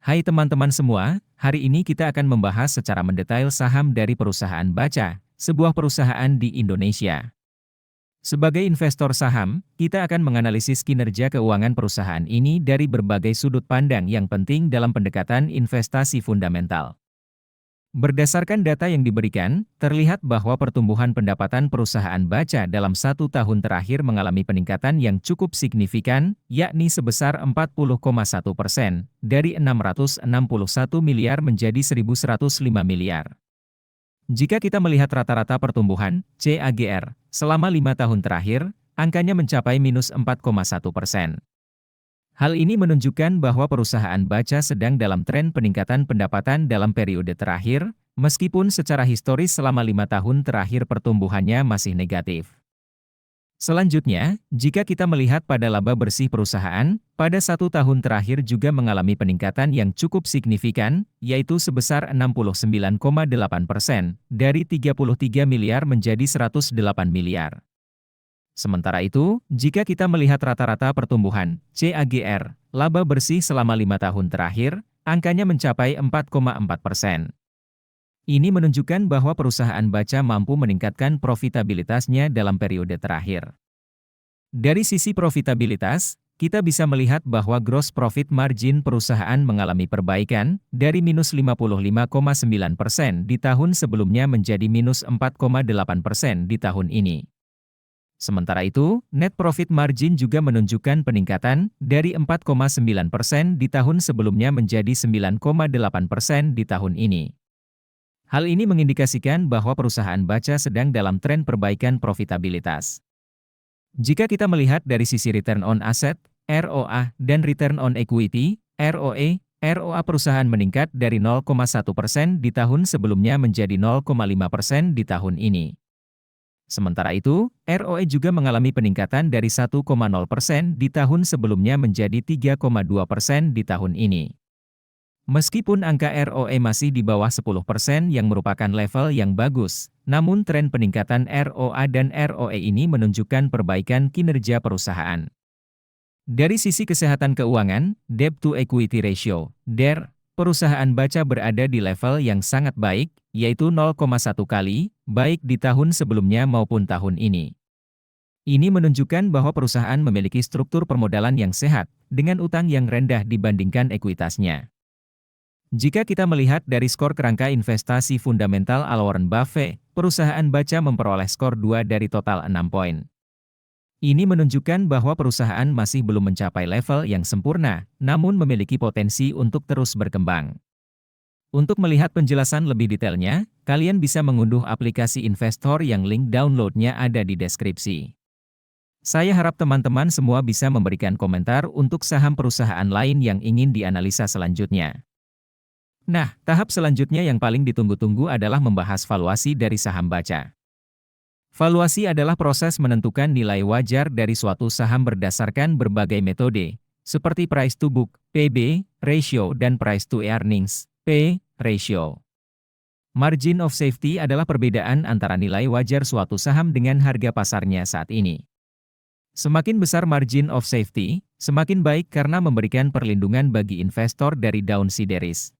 Hai teman-teman semua, hari ini kita akan membahas secara mendetail saham dari perusahaan Baca, sebuah perusahaan di Indonesia. Sebagai investor saham, kita akan menganalisis kinerja keuangan perusahaan ini dari berbagai sudut pandang yang penting dalam pendekatan investasi fundamental. Berdasarkan data yang diberikan, terlihat bahwa pertumbuhan pendapatan perusahaan Baca dalam 1 tahun terakhir mengalami peningkatan yang cukup signifikan, yakni sebesar 40,1%, dari 661 miliar menjadi 1.105 miliar. Jika kita melihat rata-rata pertumbuhan, CAGR, selama 5 tahun terakhir, angkanya mencapai minus 4,1%. Hal ini menunjukkan bahwa perusahaan Baca sedang dalam tren peningkatan pendapatan dalam periode terakhir, meskipun secara historis selama 5 tahun terakhir pertumbuhannya masih negatif. Selanjutnya, jika kita melihat pada laba bersih perusahaan, pada 1 tahun terakhir juga mengalami peningkatan yang cukup signifikan, yaitu sebesar 69,8%, dari 33 miliar menjadi 108 miliar. Sementara itu, jika kita melihat rata-rata pertumbuhan, CAGR, laba bersih selama 5 tahun terakhir, angkanya mencapai 4,4%. Ini menunjukkan bahwa perusahaan Baca mampu meningkatkan profitabilitasnya dalam periode terakhir. Dari sisi profitabilitas, kita bisa melihat bahwa gross profit margin perusahaan mengalami perbaikan, dari minus 55,9% di tahun sebelumnya menjadi minus 4,8% di tahun ini. Sementara itu, net profit margin juga menunjukkan peningkatan dari 4,9% di tahun sebelumnya menjadi 9,8% di tahun ini. Hal ini mengindikasikan bahwa perusahaan Baca sedang dalam tren perbaikan profitabilitas. Jika kita melihat dari sisi return on asset, ROA, dan return on equity, ROE, ROA perusahaan meningkat dari 0,1% di tahun sebelumnya menjadi 0,5% di tahun ini. Sementara itu, ROE juga mengalami peningkatan dari 1,0% di tahun sebelumnya menjadi 3,2% di tahun ini. Meskipun angka ROE masih di bawah 10% yang merupakan level yang bagus, namun tren peningkatan ROA dan ROE ini menunjukkan perbaikan kinerja perusahaan. Dari sisi kesehatan keuangan, Debt to Equity Ratio, DER, perusahaan Baca berada di level yang sangat baik, yaitu 0,1 kali, baik di tahun sebelumnya maupun tahun ini. Ini menunjukkan bahwa perusahaan memiliki struktur permodalan yang sehat, dengan utang yang rendah dibandingkan ekuitasnya. Jika kita melihat dari skor kerangka investasi fundamental ala Warren Buffett, perusahaan Baca memperoleh skor 2 dari total 6 poin. Ini menunjukkan bahwa perusahaan masih belum mencapai level yang sempurna, namun memiliki potensi untuk terus berkembang. Untuk melihat penjelasan lebih detailnya, kalian bisa mengunduh aplikasi investor yang link downloadnya ada di deskripsi. Saya harap teman-teman semua bisa memberikan komentar untuk saham perusahaan lain yang ingin dianalisa selanjutnya. Nah, tahap selanjutnya yang paling ditunggu-tunggu adalah membahas valuasi dari saham Baca. Valuasi adalah proses menentukan nilai wajar dari suatu saham berdasarkan berbagai metode, seperti price to book, PB, ratio, dan price to earnings, P, ratio. Margin of safety adalah perbedaan antara nilai wajar suatu saham dengan harga pasarnya saat ini. Semakin besar margin of safety, semakin baik karena memberikan perlindungan bagi investor dari downside risk.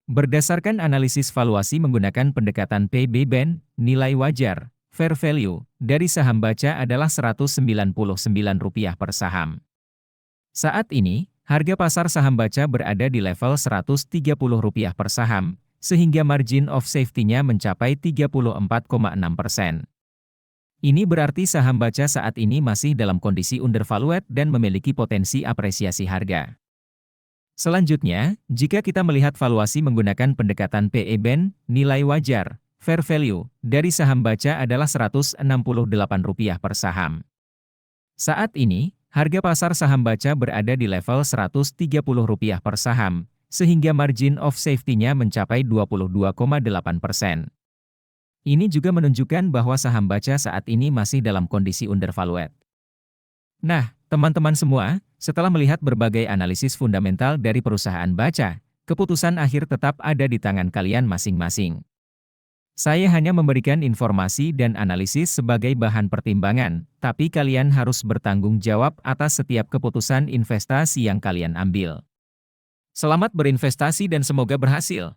Berdasarkan analisis valuasi menggunakan pendekatan PB Band, nilai wajar, fair value, dari saham Baca adalah Rp199 per saham. Saat ini, harga pasar saham Baca berada di level Rp130 per saham, sehingga margin of safety-nya mencapai 34,6%. Ini berarti saham Baca saat ini masih dalam kondisi undervalued dan memiliki potensi apresiasi harga. Selanjutnya, jika kita melihat valuasi menggunakan pendekatan PE Band, nilai wajar, fair value, dari saham Baca adalah Rp168 per saham. Saat ini, harga pasar saham Baca berada di level Rp130 per saham, sehingga margin of safety-nya mencapai 22,8%. Ini juga menunjukkan bahwa saham Baca saat ini masih dalam kondisi undervalued. Nah, teman-teman semua, setelah melihat berbagai analisis fundamental dari perusahaan Baca, keputusan akhir tetap ada di tangan kalian masing-masing. Saya hanya memberikan informasi dan analisis sebagai bahan pertimbangan, tapi kalian harus bertanggung jawab atas setiap keputusan investasi yang kalian ambil. Selamat berinvestasi dan semoga berhasil.